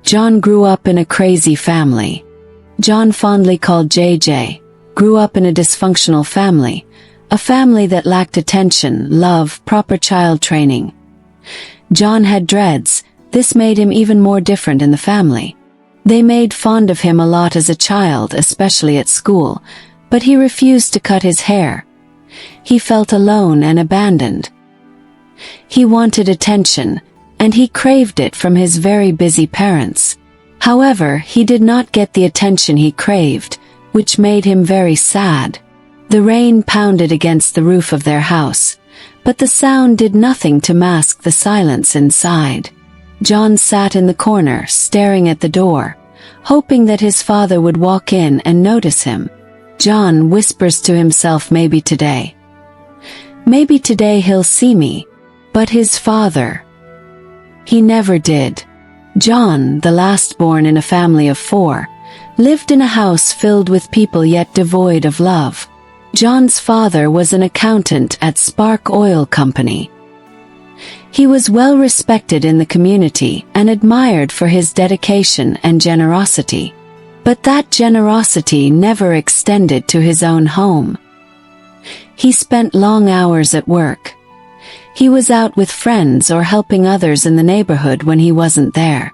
John grew up in a crazy family. John, fondly called JJ, grew up in a dysfunctional family, a family that lacked attention, love, proper child training. John had dreads. This made him even more different in the family. They made fond of him a lot as a child, especially at school, but he refused to cut his hair. He felt alone and abandoned. He wanted attention, and he craved it from his very busy parents. However, he did not get the attention he craved, which made him very sad. The rain pounded against the roof of their house, but the sound did nothing to mask the silence inside. John sat in the corner, staring at the door, hoping that his father would walk in and notice him. John whispers to himself, maybe today he'll see me. But his father, he never did. John, the last-born in a family of 4, lived in a house filled with people yet devoid of love. John's father was an accountant at Spark Oil Company. He was well respected in the community and admired for his dedication and generosity. But that generosity never extended to his own home. He spent long hours at work. He was out with friends or helping others in the neighborhood when he wasn't there.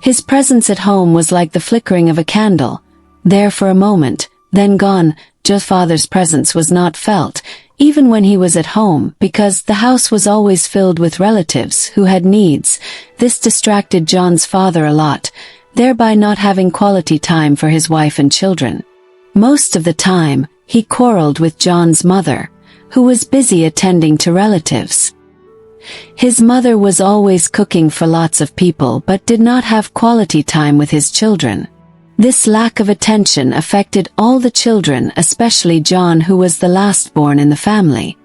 His presence at home was like the flickering of a candle, there for a moment, then gone. John's father's presence was not felt, even when he was at home, because the house was always filled with relatives who had needs. This distracted John's father a lot, thereby not having quality time for his wife and children. Most of the time, he quarreled with John's mother, who was busy attending to relatives. His mother was always cooking for lots of people but did not have quality time with his children. This lack of attention affected all the children, especially John, who was the last-born in the family.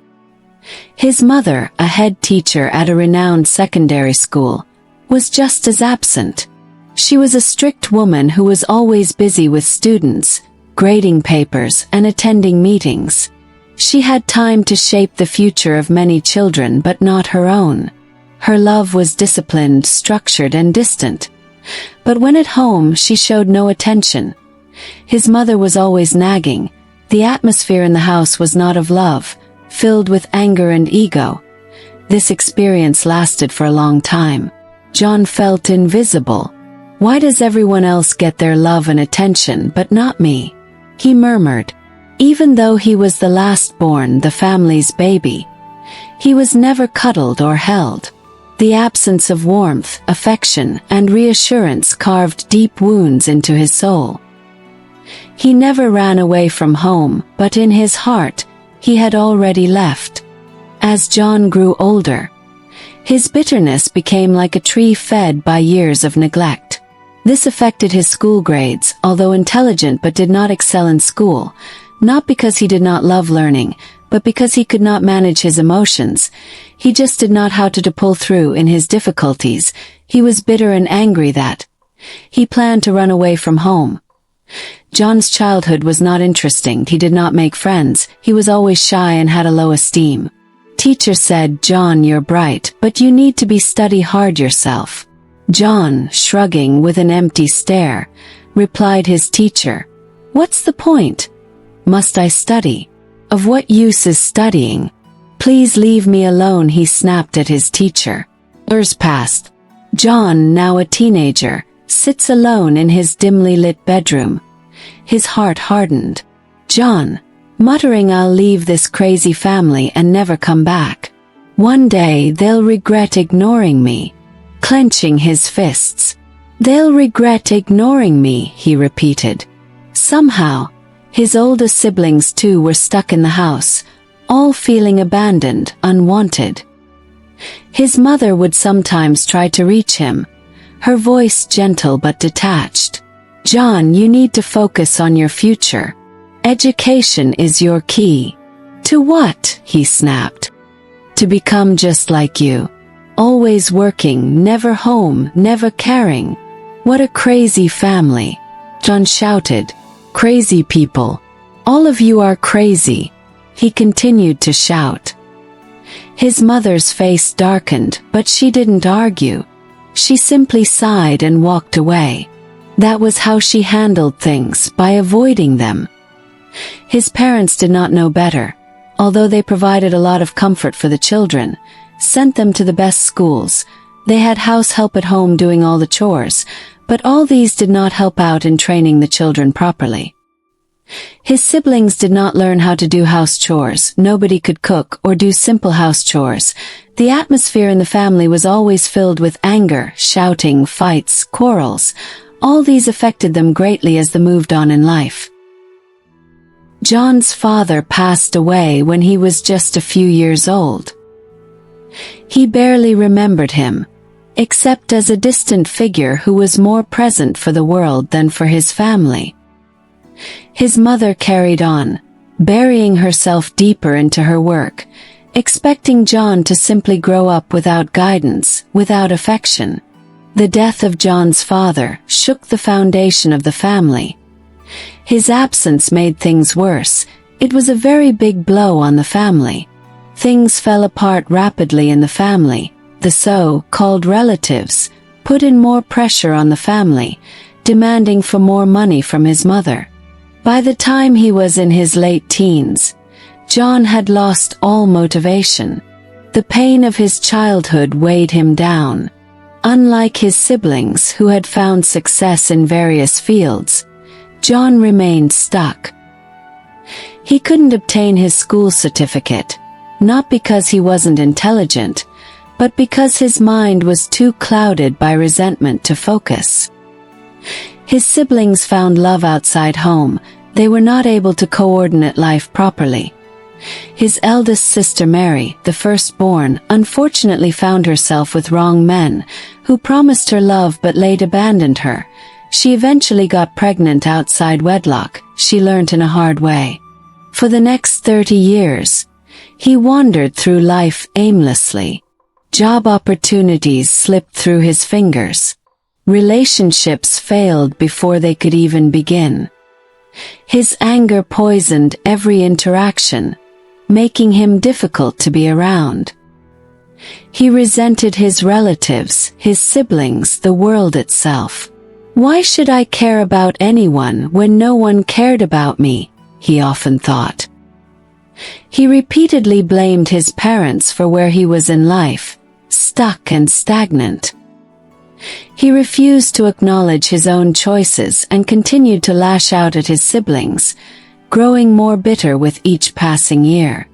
His mother, a head teacher at a renowned secondary school, was just as absent. She was a strict woman who was always busy with students, grading papers, and attending meetings. She had time to shape the future of many children but not her own. Her love was disciplined, structured, and distant. But when at home, she showed no attention. His mother was always nagging. The atmosphere in the house was not of love, filled with anger and ego. This experience lasted for a long time. John felt invisible. Why does everyone else get their love and attention but not me? He murmured. Even though he was the last-born, the family's baby, he was never cuddled or held. The absence of warmth, affection, and reassurance carved deep wounds into his soul. He never ran away from home, but in his heart, he had already left. As John grew older, his bitterness became like a tree fed by years of neglect. This affected his school grades, although intelligent but did not excel in school, not because he did not love learning, but because he could not manage his emotions. He just did not how to pull through in his difficulties. He was bitter and angry that he planned to run away from home. John's childhood was not interesting. He did not make friends. He was always shy and had a low esteem. Teacher said, "John, you're bright, but you need to study hard yourself." John, shrugging with an empty stare, replied his teacher, "What's the point? Must I study? Of what use is studying? Please leave me alone," he snapped at his teacher. Years passed. John, now a teenager, sits alone in his dimly lit bedroom. His heart hardened. John, muttering, "I'll leave this crazy family and never come back. One day they'll regret ignoring me." Clenching his fists. "They'll regret ignoring me," he repeated. Somehow, his older siblings too were stuck in the house, all feeling abandoned, unwanted. His mother would sometimes try to reach him, her voice gentle but detached. "John, you need to focus on your future. Education is your key." "To what?" he snapped. "To become just like you. Always working, never home, never caring." "What a crazy family!" John shouted. "Crazy people. All of you are crazy," he continued to shout. His mother's face darkened, but she didn't argue. She simply sighed and walked away. That was how she handled things, by avoiding them. His parents did not know better, although they provided a lot of comfort for the children, sent them to the best schools. They had house help at home doing all the chores, but all these did not help out in training the children properly. His siblings did not learn how to do house chores. Nobody could cook or do simple house chores. The atmosphere in the family was always filled with anger, shouting, fights, quarrels. All these affected them greatly as they moved on in life. John's father passed away when he was just a few years old. He barely remembered him, except as a distant figure who was more present for the world than for his family. His mother carried on, burying herself deeper into her work, expecting John to simply grow up without guidance, without affection. The death of John's father shook the foundation of the family. His absence made things worse. It was a very big blow on the family. Things fell apart rapidly in the family. The so-called relatives put in more pressure on the family, demanding for more money from his mother. By the time he was in his late teens, John had lost all motivation. The pain of his childhood weighed him down. Unlike his siblings who had found success in various fields, John remained stuck. He couldn't obtain his school certificate, not because he wasn't intelligent, but because his mind was too clouded by resentment to focus. His siblings found love outside home. They were not able to coordinate life properly. His eldest sister Mary, the firstborn, unfortunately found herself with wrong men, who promised her love but later abandoned her. She eventually got pregnant outside wedlock. She learnt in a hard way. For the next 30 years, he wandered through life aimlessly. Job opportunities slipped through his fingers. Relationships failed before they could even begin. His anger poisoned every interaction, making him difficult to be around. He resented his relatives, his siblings, the world itself. Why should I care about anyone when no one cared about me? He often thought. He repeatedly blamed his parents for where he was in life, stuck and stagnant. He refused to acknowledge his own choices and continued to lash out at his siblings, growing more bitter with each passing year.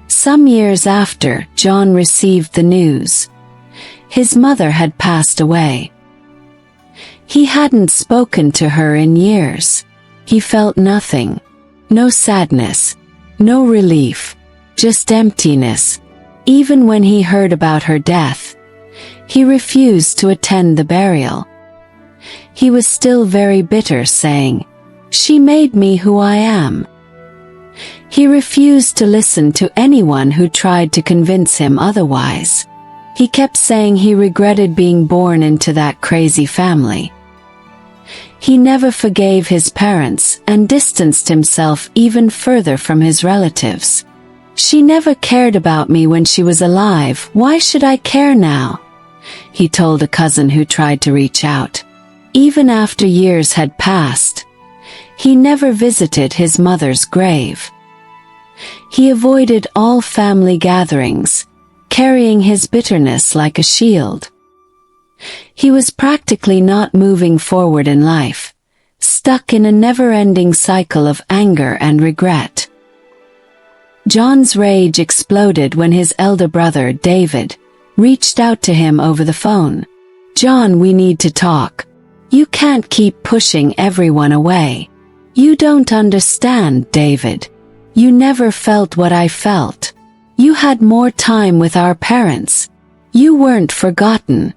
Some years after John received the news, his mother had passed away. He hadn't spoken to her in years. He felt nothing. No sadness, no relief, just emptiness. Even when he heard about her death, he refused to attend the burial. He was still very bitter, saying, "She made me who I am." He refused to listen to anyone who tried to convince him otherwise. He kept saying he regretted being born into that crazy family. He never forgave his parents and distanced himself even further from his relatives. "She never cared about me when she was alive. Why should I care now?" he told a cousin who tried to reach out. Even after years had passed, he never visited his mother's grave. He avoided all family gatherings, carrying his bitterness like a shield. He was practically not moving forward in life, stuck in a never-ending cycle of anger and regret. John's rage exploded when his elder brother, David, reached out to him over the phone. "John, we need to talk. You can't keep pushing everyone away. You don't understand, David. You never felt what I felt. You had more time with our parents. You weren't forgotten."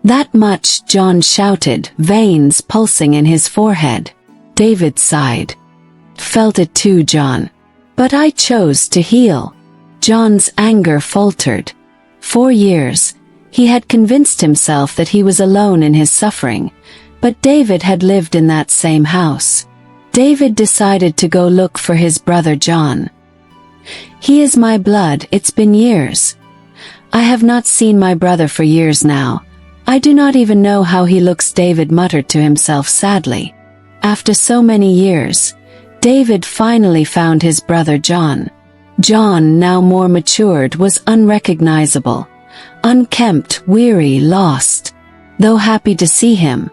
"That much," John shouted, veins pulsing in his forehead. David sighed. "Felt it too, John. But I chose to heal." John's anger faltered. For years, he had convinced himself that he was alone in his suffering, but David had lived in that same house. David decided to go look for his brother John. "He is my blood. It's been years. I have not seen my brother for years now. I do not even know how he looks, David muttered to himself sadly. After so many years, David finally found his brother John. John, now more matured, was unrecognizable, unkempt, weary, lost, though happy to see him,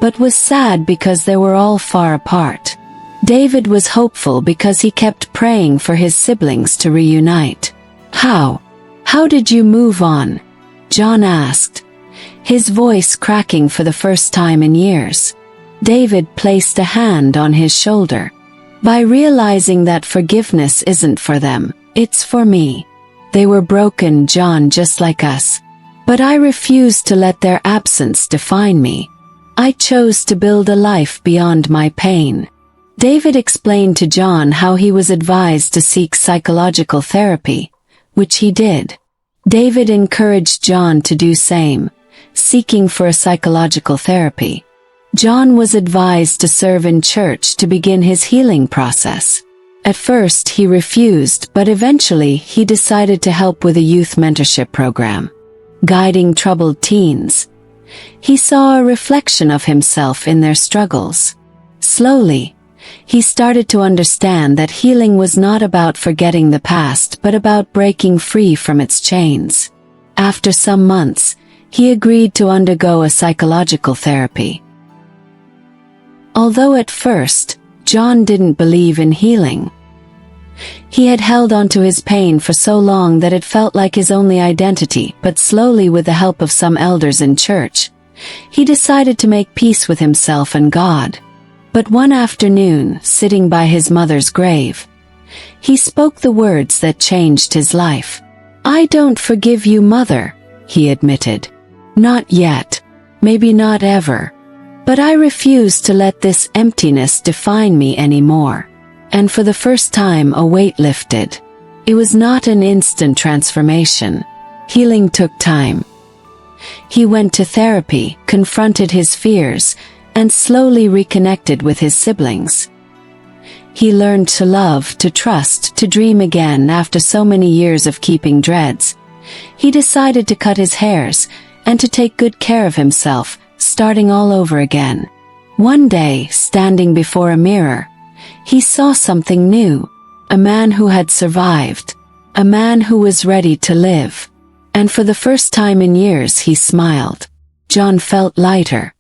but was sad because they were all far apart. David was hopeful because he kept praying for his siblings to reunite. How did you move on? John asked, his voice cracking for the first time in years. David placed a hand on his shoulder. By realizing that forgiveness isn't for them, it's for me. They were broken, John, just like us. But I refused to let their absence define me. I chose to build a life beyond my pain. David explained to John how he was advised to seek psychological therapy, which he did. David encouraged John to do same, seeking for a psychological therapy. John was advised to serve in church to begin his healing process. At first he refused, but eventually he decided to help with a youth mentorship program, guiding troubled teens. He saw a reflection of himself in their struggles. Slowly, he started to understand that healing was not about forgetting the past but about breaking free from its chains. After some months, he agreed to undergo a psychological therapy. Although at first, John didn't believe in healing. He had held onto his pain for so long that it felt like his only identity, but slowly, with the help of some elders in church, he decided to make peace with himself and God. But one afternoon, sitting by his mother's grave, he spoke the words that changed his life. "I don't forgive you, Mother," he admitted. "Not yet. Maybe not ever. But I refuse to let this emptiness define me anymore." And for the first time a weight lifted. It was not an instant transformation. Healing took time. He went to therapy, confronted his fears, and slowly reconnected with his siblings. He learned to love, to trust, to dream again. After so many years of keeping dreads, he decided to cut his hairs and to take good care of himself, starting all over again. One day, standing before a mirror, he saw something new. A man who had survived. A man who was ready to live. And for the first time in years he smiled. John felt lighter.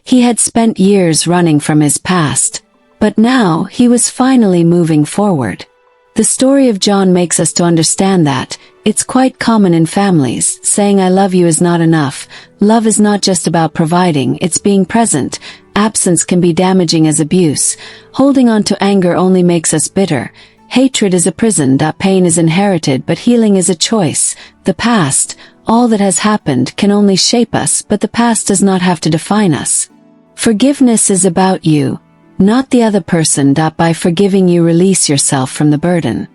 He had spent years running from his past, but now he was finally moving forward. The story of John makes us to understand that it's quite common in families. Saying "I love you" is not enough. Love is not just about providing, it's being present. Absence can be damaging as abuse. Holding on to anger only makes us bitter. Hatred is a prison. Pain is inherited, but healing is a choice. The past, all that has happened, can only shape us, but the past does not have to define us. Forgiveness is about you, not the other person. By forgiving, you release yourself from the burden.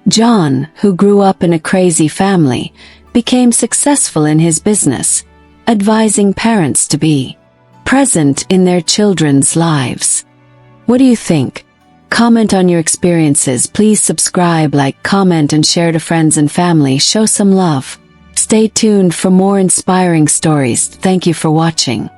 John, who grew up in a crazy family, became successful in his business, advising parents to be present in their children's lives. What do you think? Comment on your experiences. Please subscribe, like, comment, and share to friends and family. Show some love. Stay tuned for more inspiring stories. Thank you for watching.